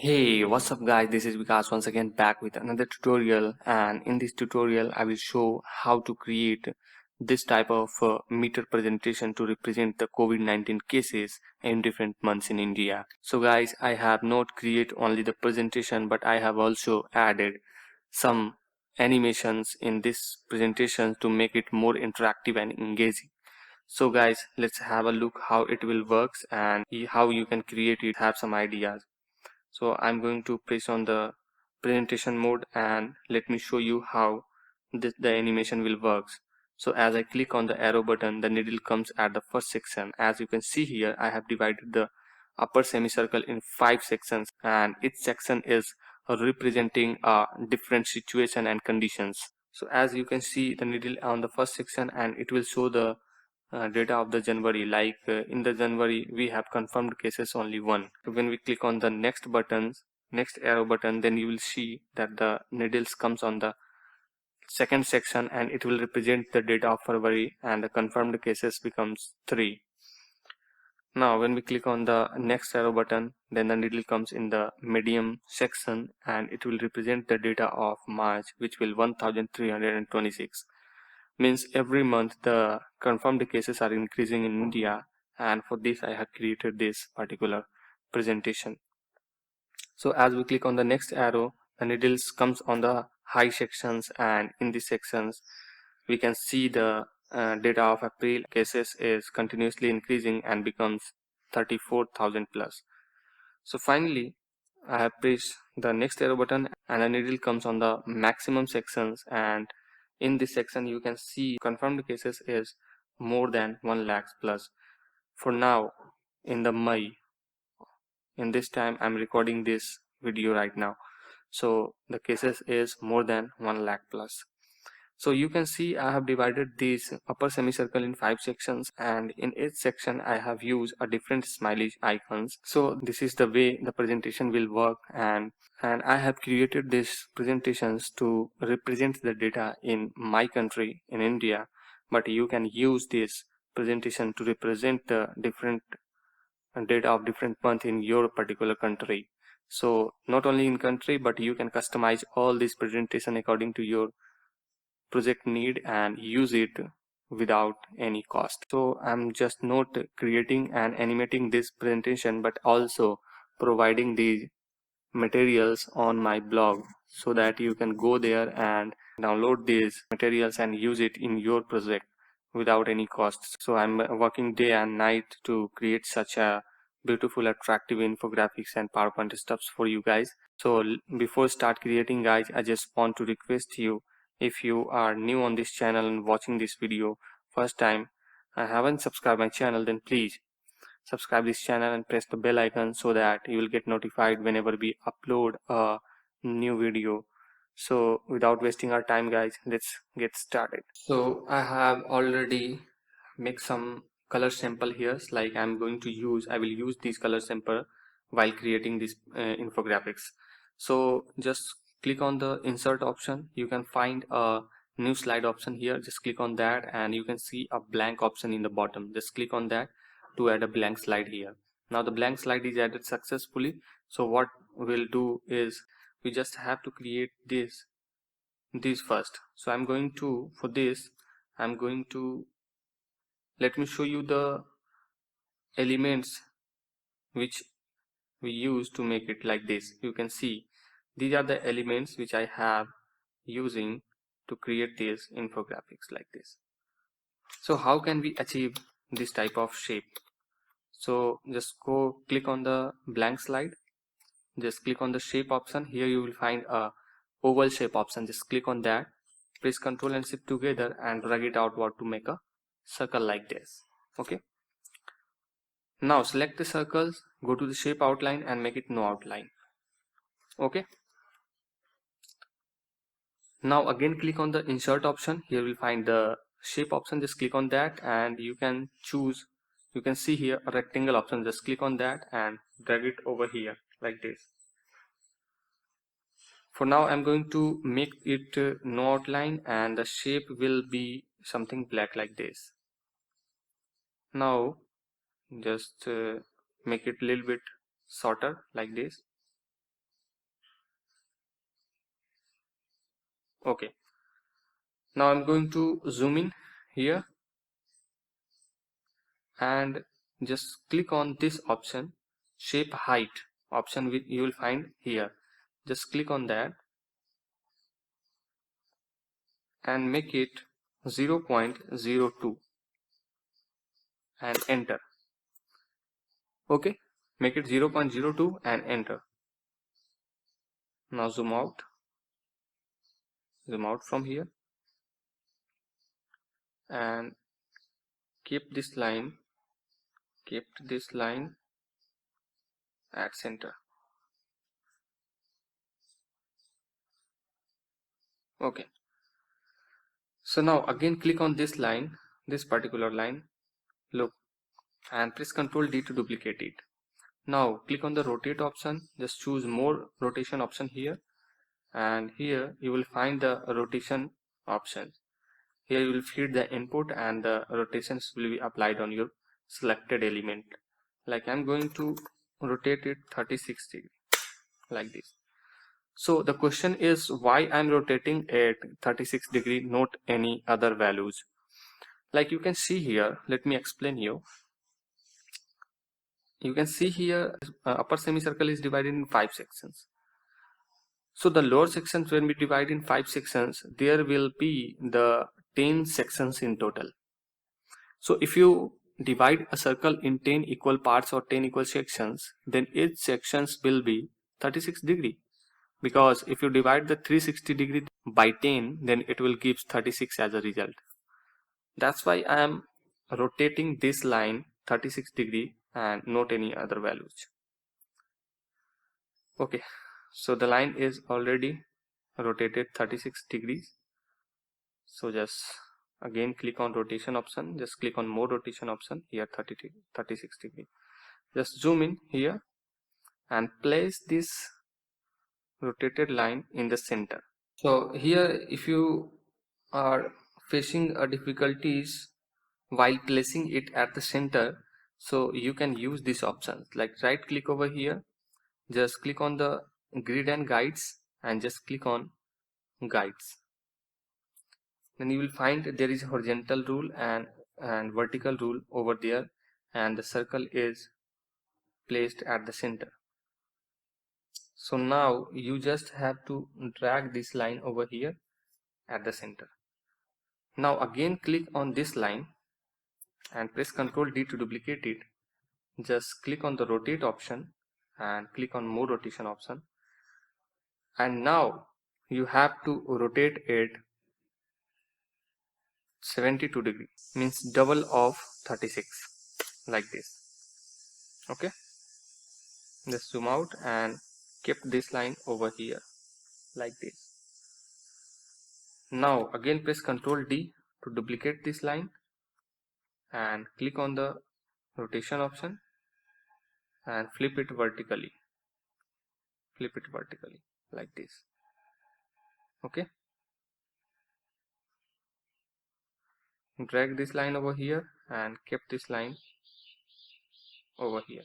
Hey, what's up guys? This is Vikas once again back with another tutorial, and in this tutorial I will show how to create this type of meter presentation to represent the COVID-19 cases in different months in India. So guys, I have not created only the presentation, but I have also added some animations in this presentation to make it more interactive and engaging. So guys, let's have a look how it will works and how you can create it, have some ideas. So I'm going to press on the presentation mode and let me show you how the animation will works. So as I click on the arrow button, the needle comes at the first section. As you can see here, I have divided the upper semicircle in 5 sections, and each section is representing a different situation and conditions. So as you can see the needle on the first section, and it will show the data of the January, like in the January we have confirmed cases only one. When we click on the next arrow button, then you will see that the needles comes on the second section and it will represent the data of February, and the confirmed cases becomes 3. Now when we click on the next arrow button, then the needle comes in the medium section and it will represent the data of March, which will 1326. Means every month the confirmed cases are increasing in India, and for this I have created this particular presentation. So as we click on the next arrow, the needles comes on the high sections, and in these sections we can see the data of April cases is continuously increasing and becomes 34,000 plus. So finally I have pressed the next arrow button and the needle comes on the maximum sections, and in this section you can see confirmed cases is more than 1 lakh plus. For now, in the May, in this time I'm recording this video right now, so the cases is more than 1 lakh plus. So you can see I have divided this upper semicircle in 5 sections, and in each section I have used a different smiley icons. So this is the way the presentation will work, and I have created these presentations to represent the data in my country, in India, but you can use this presentation to represent the different data of different month in your particular country. So not only in country, but you can customize all this presentation according to your project need and use it without any cost. So I'm just not creating and animating this presentation, but also providing the materials on my blog so that you can go there and download these materials and use it in your project without any cost. So I'm working day and night to create such a beautiful, attractive infographics and PowerPoint stuffs for you guys. So before start creating guys, I just want to request you, if you are new on this channel and watching this video first time and haven't subscribed my channel, then please subscribe this channel and press the bell icon so that you will get notified whenever we upload a new video. So without wasting our time guys, let's get started. So I have already make some color sample here, like I will use this color sample while creating this infographics. So just click on the insert option. You can find a new slide option here. Just click on that and you can see a blank option in the bottom. Just click on that to add a blank slide here. Now the blank slide is added successfully. So what we'll do is we just have to create this first. So I'm going to, for this I'm going to, let me show you the elements which we use to make it like this. You can see these are the elements which I have using to create these infographics like this. So how can we achieve this type of shape? So just go click on the blank slide, just click on the shape option. Here you will find a oval shape option. Just click on that, press Ctrl and Shift together and drag it outward to make a circle like this. Okay, now select the circles, go to the shape outline and make it no outline. Okay, now again click on the insert option. Here we'll find the shape option. Just click on that and you can choose, you can see here a rectangle option. Just click on that and drag it over here like this. For now I'm going to make it no outline and the shape will be something black like this. Now just make it a little bit shorter like this. Okay, now I'm going to zoom in here and just click on this option, shape height option, which you will find here. Just click on that and make it 0.02 and enter. Okay, make it 0.02 and enter. Now zoom out from here and keep this line at center. Okay, so now again click on this line, this particular line, look, and press Ctrl D to duplicate it. Now click on the rotate option, just choose more rotation option here, and here you will find the rotation option. Here you will feed the input and the rotations will be applied on your selected element. Like I'm going to rotate it 36 degrees like this. So the question is why I'm rotating at 36 degree, not any other values. Like you can see here, let me explain you. You can see here upper semicircle is divided in 5 sections. So the lower sections, when we divide in 5 sections, there will be the 10 sections in total. So if you divide a circle in 10 equal parts or 10 equal sections, then each sections will be 36 degree. Because if you divide the 360 degree by 10, then it will give 36 as a result. That's why I am rotating this line 36 degree and not any other values. Okay, so the line is already rotated 36 degrees. So just again click on rotation option, just click on more rotation option here, 36 degree. Just zoom in here and place this rotated line in the center. So here if you are facing difficulties while placing it at the center, so you can use these options, like right click over here, just click on the grid and guides and just click on guides. Then you will find there is a horizontal rule and vertical rule over there, and the circle is placed at the center. So now you just have to drag this line over here at the center. Now again click on this line and press Ctrl D to duplicate it. Just click on the rotate option and click on more rotation option, and now you have to rotate it 72 degree, means double of 36, like this. Okay, just zoom out and keep this line over here like this. Now again press Ctrl D to duplicate this line and click on the rotation option and flip it vertically like this. Okay, drag this line over here and keep this line over here.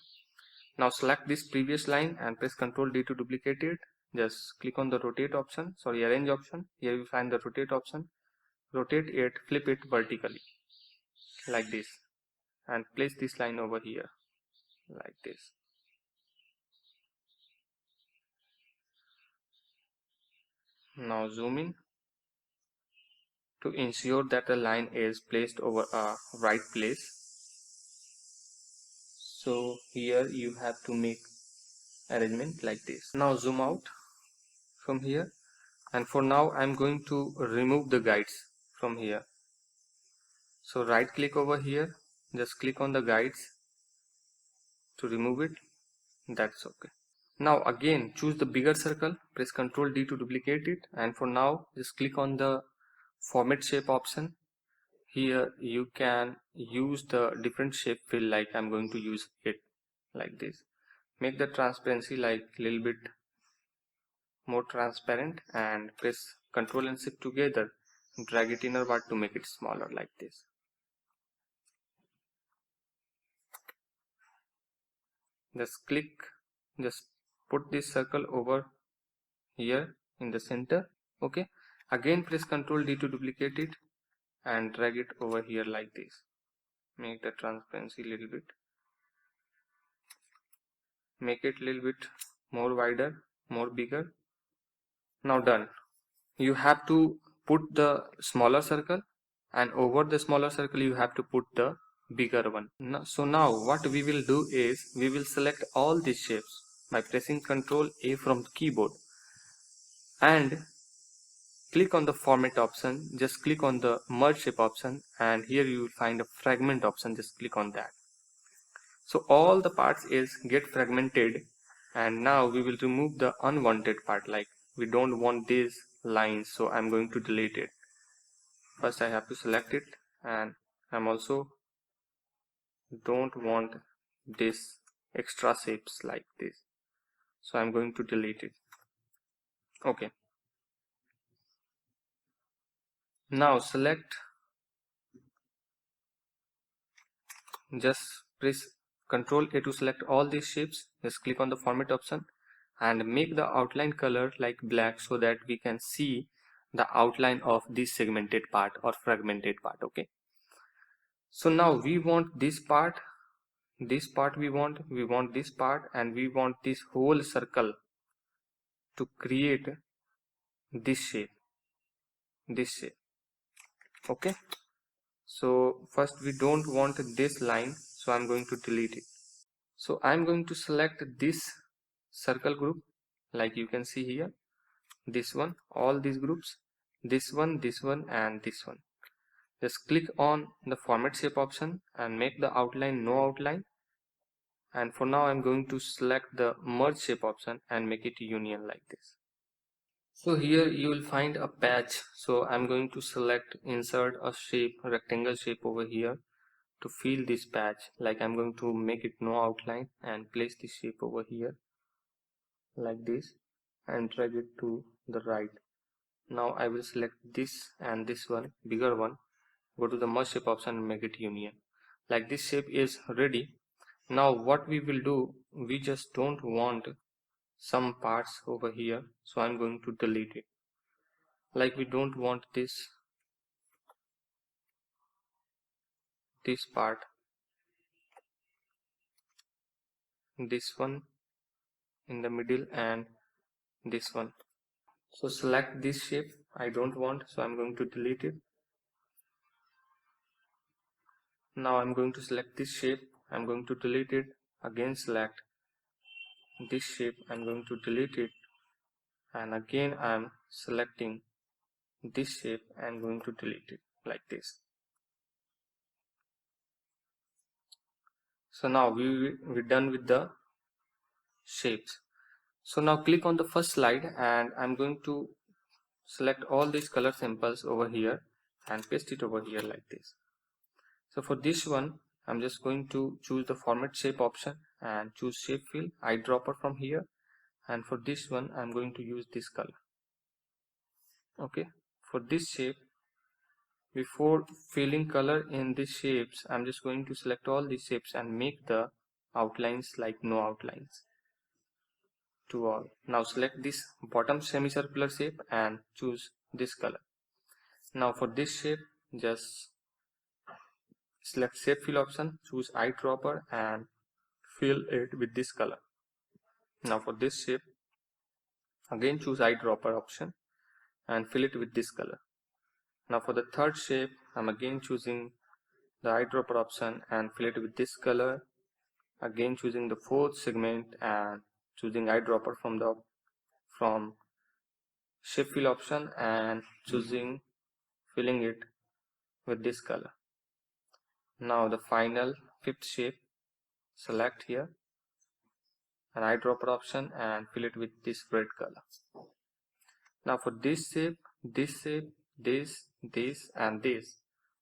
Now select this previous line and press Ctrl D to duplicate it. Just click on the rotate option, arrange option. Here you find the rotate option. Rotate it, flip it vertically like this, and place this line over here like this. Now zoom in to ensure that the line is placed over a right place. So here you have to make arrangement like this. Now zoom out from here, and for now I'm going to remove the guides from here. So right click over here, just click on the guides to remove it. That's okay. Now again choose the bigger circle, press Ctrl D to duplicate it, and for now just click on the format shape option. Here you can use the different shape fill, like I'm going to use it like this. Make the transparency like little bit more transparent and press Ctrl and Shift together, drag it inward to make it smaller like this. Just put this circle over here in the center. Okay, Again press Ctrl D to duplicate it and drag it over here like this. Make the transparency a little bit, make it a little bit more wider, more bigger. Now done. You have to put the smaller circle, and over the smaller circle you have to put the bigger one. So now what we will do is we will select all these shapes by pressing Ctrl A from the keyboard and click on the format option. Just click on the merge shape option, and here you will find a fragment option. Just click on that. So all the parts is get fragmented, and now we will remove the unwanted part, like we don't want these lines, so I'm going to delete it. First I have to select it, and I'm also don't want this extra shapes like this, so I'm going to delete it. Okay, now select, just press Ctrl A to select all these shapes. Just click on the format option and make the outline color like black so that we can see the outline of this segmented part or fragmented part. Okay, so now we want this part we want this part, and we want this whole circle to create this shape. Okay, so first we don't want this line, so I'm going to delete it. So I'm going to select this circle group, like you can see here, this one, all these groups, this one, and this one. Just click on the format shape option and make the outline no outline, and for now I'm going to select the merge shape option and make it union like this. So here you will find a patch, so I'm going to select insert a shape, rectangle shape over here to fill this patch. Like I'm going to make it no outline and place this shape over here like this and drag it to the right. Now I will select this and this one, bigger one, go to the merge shape option and make it union. Like this shape is ready. Now what we will do, we just don't want some parts over here, so I'm going to delete it. Like we don't want this part, this one in the middle, and this one. So select this shape, I don't want, so I'm going to delete it. Now I'm going to select this shape, I'm going to delete it. Again select this shape, I'm going to delete it, and again I'm selecting this shape and going to delete it like this. So now we're done with the shapes. So now click on the first slide, and I'm going to select all these color samples over here and paste it over here like this. So for this one I'm just going to choose the format shape option and choose shape fill, eyedropper from here, and for this one I'm going to use this color. Okay, for this shape, before filling color in these shapes, I'm just going to select all these shapes and make the outlines like no outlines to all. Now select this bottom semicircular shape and choose this color. Now for this shape, just select shape fill option, choose eyedropper and fill it with this color. Now for this shape, again choose eyedropper option and fill it with this color. Now for the third shape, I'm again choosing the eyedropper option and fill it with this color. Again choosing the fourth segment and choosing eyedropper from shape fill option and choosing filling it with this color. Now the final fifth shape, select here an eyedropper option and fill it with this red color. Now for this shape, this, and this,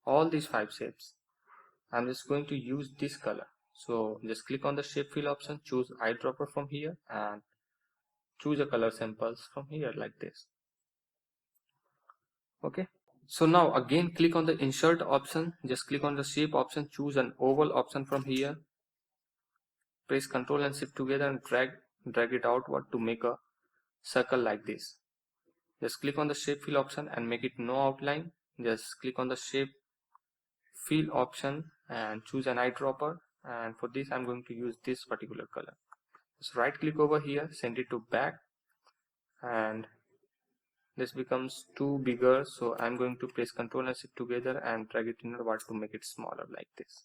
all these 5 shapes, I'm just going to use this color. So just click on the shape fill option, choose eyedropper from here and choose the color samples from here like this. Okay, so now again click on the insert option, just click on the shape option, choose an oval option from here, press Ctrl and Shift together and drag it outward to make a circle like this. Just click on the shape fill option and make it no outline. Just click on the shape fill option and choose an eyedropper, and for this I'm going to use this particular color. Just right click over here, send it to back, and this becomes too bigger, so I'm going to press Ctrl and Shift together and drag it inward to make it smaller like this,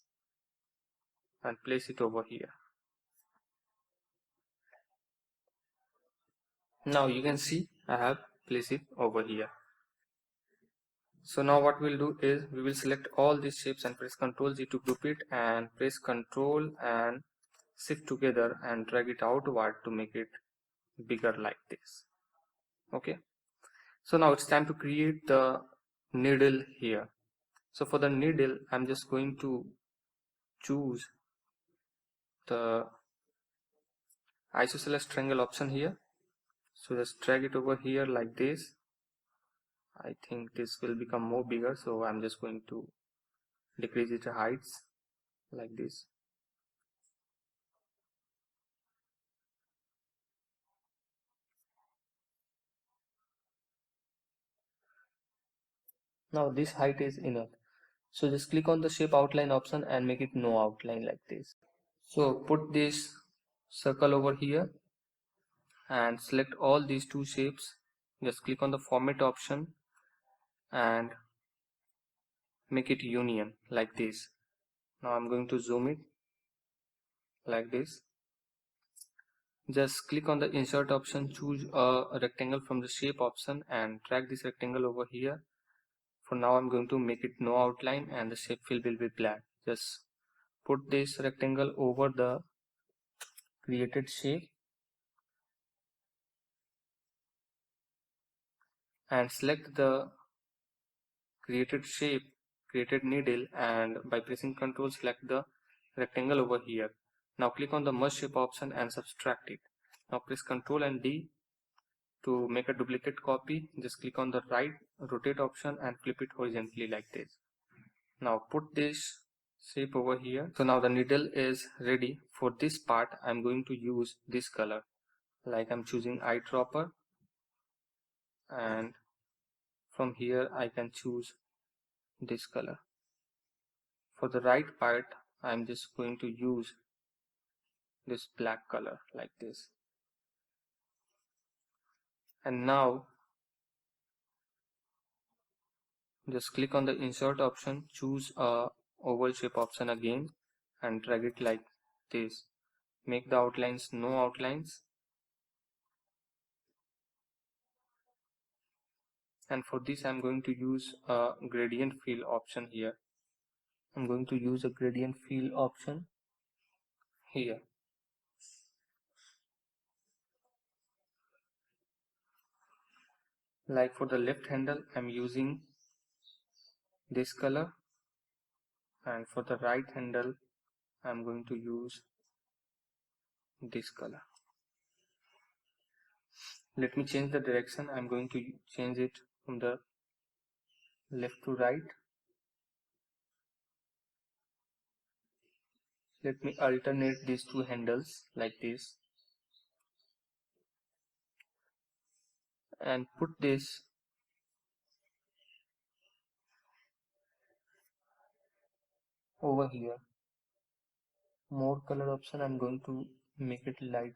and place it over here. Now you can see I have placed it over here. So now what we'll do is we will select all these shapes and press Ctrl Z to group it, and press Ctrl and Shift together and drag it outward to make it bigger like this. Okay, so now it's time to create the needle here. So for the needle I'm just going to choose the isosceles triangle option here. So just drag it over here like this. I think this will become more bigger, so I'm just going to decrease its heights like this. Now this height is enough. So just click on the shape outline option and make it no outline like this. So put this circle over here and select all these two shapes. Just click on the format option and make it union like this. Now I'm going to zoom it like this. Just click on the insert option, choose a rectangle from the shape option and drag this rectangle over here. For now I'm going to make it no outline and the shape fill will be black. Just put this rectangle over the created shape and select the created shape, created needle, and by pressing Ctrl select the rectangle over here. Now click on the merge shape option and subtract it. Now press Ctrl and D to make a duplicate copy. Just click on the right rotate option and flip it horizontally like this. Now put this shape over here. So now the needle is ready. For this part I'm going to use this color, like I'm choosing eyedropper, and from here I can choose this color. For the right part I'm just going to use this black color like this. And now just click on the insert option, choose a oval shape option again and drag it like this. Make the outlines no outlines, and for this I'm going to use a gradient fill option here. I'm going to use a gradient fill option here. Like for the left handle I'm using this color, and for the right handle I'm going to use this color. Let me change the direction. I'm going to change it from the left to right. Let me alternate these two handles like this and put this over here. More color option, I'm going to make it light,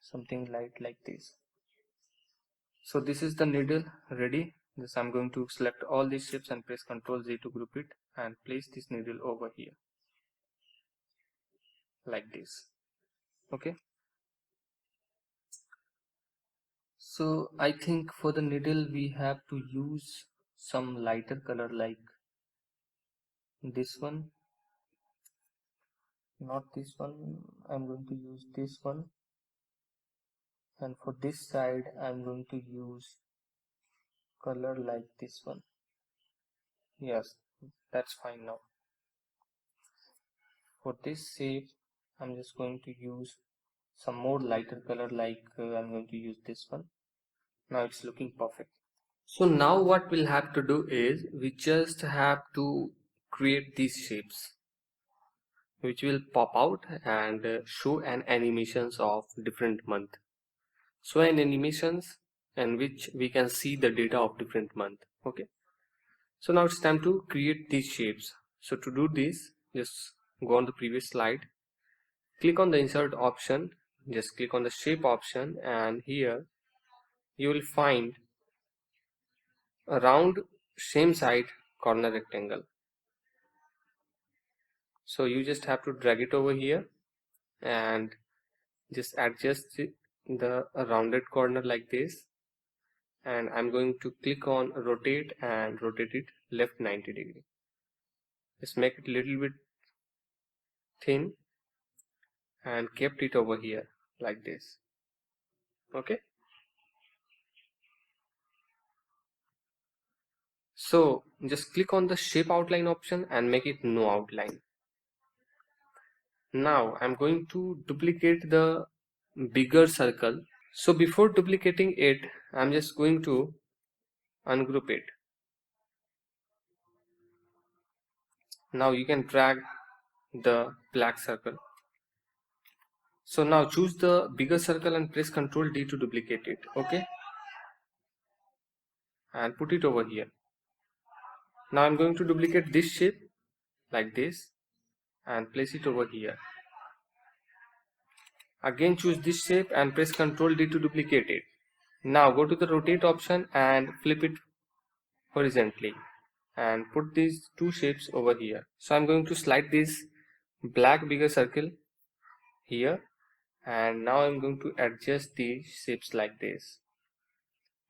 something light like this. So this is the needle ready. This I'm going to select all these shapes and press Ctrl Z to group it and place this needle over here like this. Okay. So I think for the needle we have to use some lighter color like this one, not this one. I'm going to use this one, and for this side I'm going to use color like this one. Yes, that's fine. Now for this shape I'm just going to use some more lighter color, like I'm going to use this one. Now it's looking perfect. So now what we'll have to do is we just have to create these shapes which will pop out and show an animations of different month. So an animations and which we can see the data of different month. Okay, so now it's time to create these shapes. So to do this, just go on the previous slide, click on the insert option, just click on the shape option, and here you will find a round same side corner rectangle. So you just have to drag it over here and just adjust the rounded corner like this, and I'm going to click on rotate and rotate it left 90 degree. Just make it a little bit thin and kept it over here like this. Okay, so just click on the shape outline option and make it no outline. Now I'm going to duplicate the bigger circle. So before duplicating it, I'm just going to ungroup it. Now you can drag the black circle. So now choose the bigger circle and press Ctrl D to duplicate it. Okay, and put it over here. Now I'm going to duplicate this shape like this and place it over here. Again choose this shape and press Ctrl D to duplicate it. Now go to the rotate option and flip it horizontally and put these two shapes over here. So I'm going to slide this black bigger circle here, and now I'm going to adjust the shapes like this.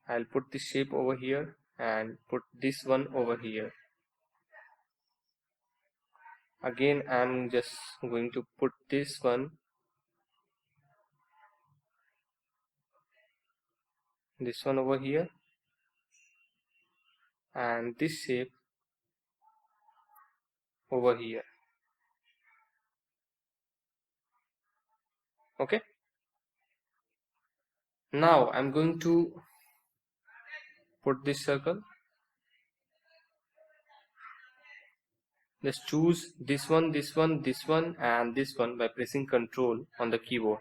I'll put this shape over here and put this one over here. Again I'm just going to put this one over here, and this shape over here. Okay, now I'm going to put this circle. Just choose this one, this one, this one, and this one by pressing Ctrl on the keyboard,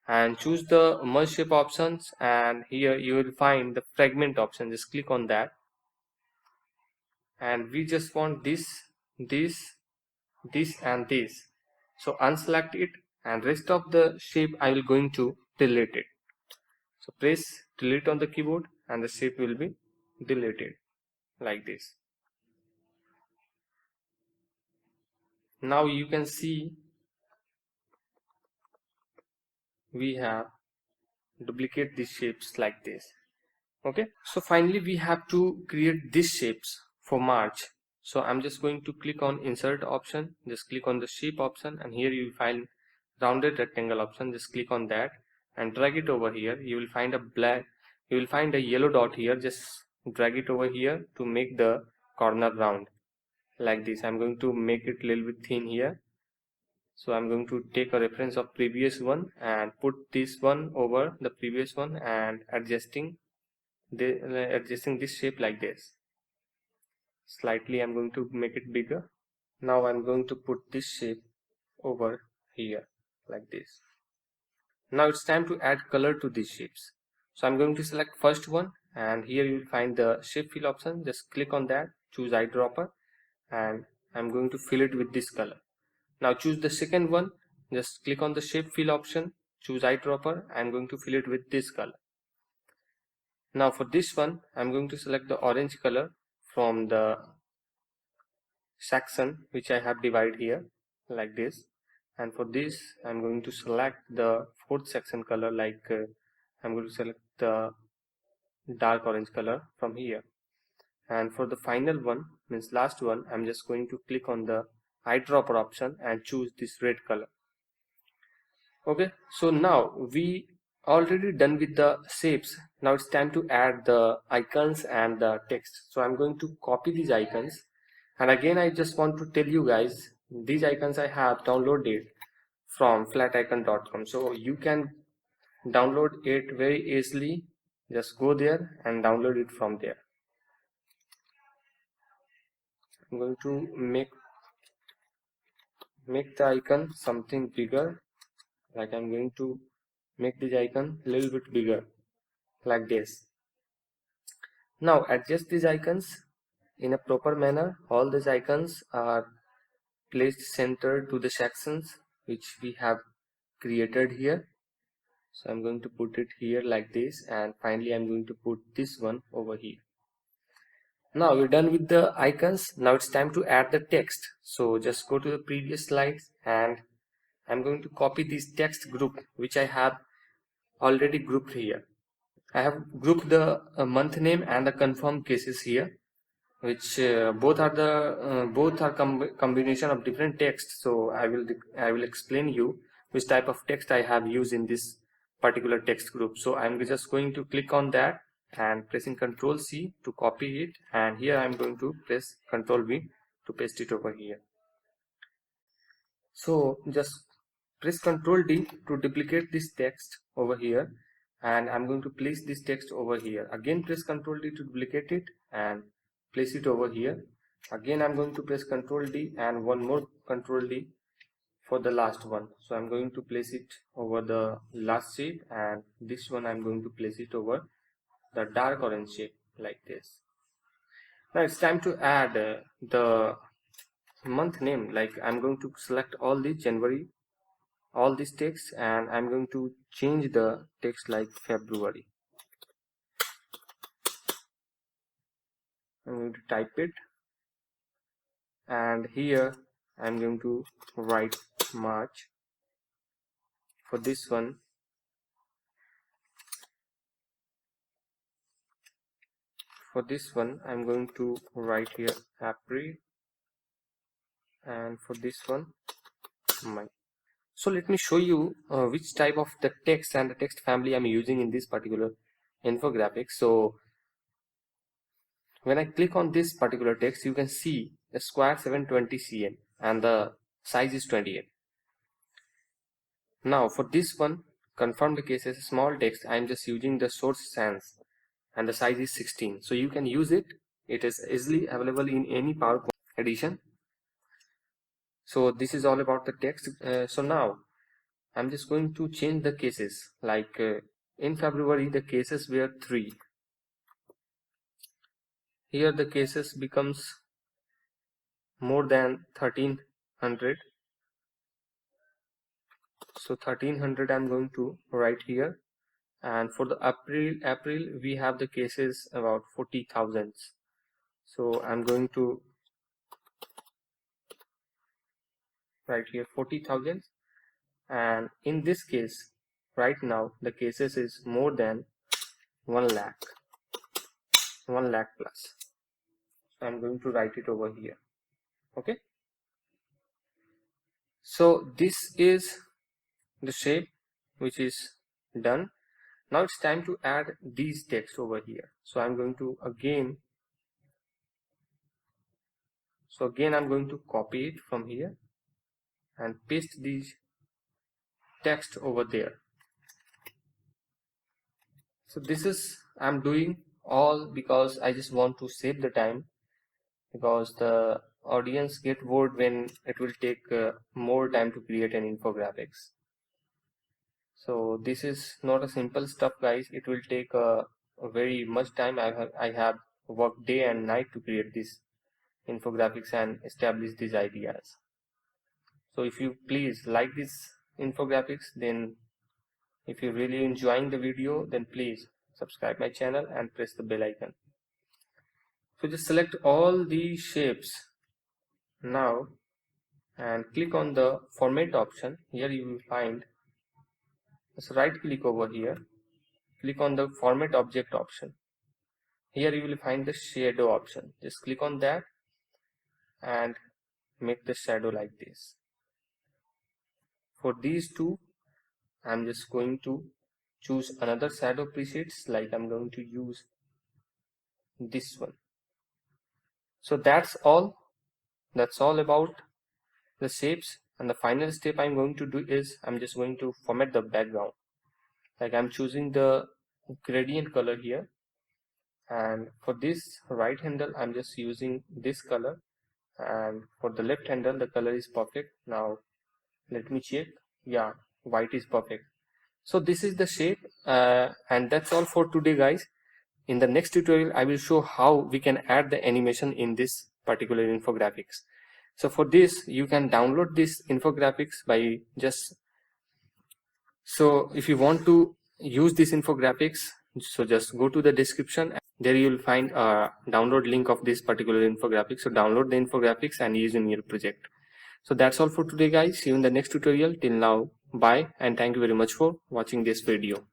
and choose the merge shape options, and here you will find the fragment option. Just click on that, and we just want this, and this. So unselect it, and rest of the shape I will going to delete it. So press delete on the keyboard and the shape will be deleted like this. Now you can see we have duplicate these shapes like this. Okay, so finally we have to create these shapes for March. So I'm just going to click on insert option, just click on the shape option, and here you will find rounded rectangle option. Just click on that and drag it over here. You will find a yellow dot here. Just drag it over here to make the corner round like this. I'm going to make it a little bit thin here. So I'm going to take a reference of previous one and put this one over the previous one and adjusting this shape like this. Slightly I'm going to make it bigger. Now I'm going to put this shape over here like this. Now it's time to add color to these shapes. So I'm going to select first one, and here you will find the shape fill option. Just click on that, choose eyedropper, and I'm going to fill it with this color. Now choose the second one, just click on the shape fill option, choose eyedropper. I'm going to fill it with this color. Now for this one, I'm going to select the orange color from the section which I have divided here like this, and for this I'm going to select the fourth section color, like I'm going to select the dark orange color from here, and for the final one, means last one, I'm just going to click on the eyedropper option and choose this red color. Okay, so now we already done with the shapes. Now it's time to add the icons and the text. So I'm going to copy these icons, and again I just want to tell you guys, these icons I have downloaded from flaticon.com, so you can download it very easily. Just go there and download it from there. I'm going to make the icon something bigger, like I'm going to make this icon a little bit bigger like this. Now adjust these icons in a proper manner. All these icons are placed center to the sections which we have created here. So I'm going to put it here like this, and finally I'm going to put this one over here. Now we're done with the icons. Now it's time to add the text. So just go to the previous slides, and I'm going to copy this text group which I have already grouped here. I have grouped the month name and the confirmed cases here, which both are combination of different text. So I will explain you which type of text I have used in this particular text group. So I'm just going to click on that and pressing Ctrl C to copy it, and here I'm going to press Ctrl V to paste it over here. So just press Ctrl D to duplicate this text over here, and I'm going to place this text over here. Again press Ctrl D to duplicate it and place it over here. Again I'm going to press Ctrl D and one more Ctrl D for the last one. So I'm going to place it over the last shape, and this one I'm going to place it over the dark orange shape like this. Now it's time to add the month name. Like I'm going to select all the January, all this text, and I'm going to change the text like February. I'm going to type it, and here I'm going to write March. For this one, I'm going to write here April, and for this one May. So let me show you which type of the text and the text family I'm using in this particular infographic. So when I click on this particular text, you can see the square 720 cm and the size is 28. Now for this one, confirm the case as a small text, I am just using the source sans and the size is 16. So you can use it. It is easily available in any PowerPoint edition. So this is all about the text. So now I'm just going to change the cases. Like in February the cases were 3. Here the cases becomes more than 1300. So 1300 I'm going to write here. And for the April we have the cases about 40,000. So I'm going to write here 40,000, and in this case right now the cases is more than 1 lakh plus. So I'm going to write it over here. Okay, so this is the shape which is done. Now it's time to add these text over here. So I'm going to again I'm going to copy it from here and paste these text over there. So this is I'm doing all because I just want to save the time, because the audience get bored when it will take more time to create an infographics. So this is not a simple stuff, guys. It will take a very much time. I have worked day and night to create this infographics and establish these ideas. So if you please like this infographics, then if you're really enjoying the video, then please subscribe my channel and press the bell icon. So just select all these shapes now and click on the format option. Here you will find, just right click over here, click on the format object option. Here you will find the shadow option. Just click on that and make the shadow like this. For these two, I'm just going to choose another shadow presets, like I'm going to use this one. So that's all about the shapes. And the final step I'm going to do is I'm just going to format the background. Like I'm choosing the gradient color here, and for this right handle I'm just using this color, and for the left handle the color is perfect. Now let me check. Yeah, white is perfect. So this is the shape, and that's all for today, guys. In the next tutorial, I will show how we can add the animation in this particular infographics. So for this, you can download this infographics by so if you want to use this infographics, so just go to the description. There you will find a download link of this particular infographic. So download the infographics and use in your project. So that's all for today, guys. See you in the next tutorial. Till now, bye, and thank you very much for watching this video.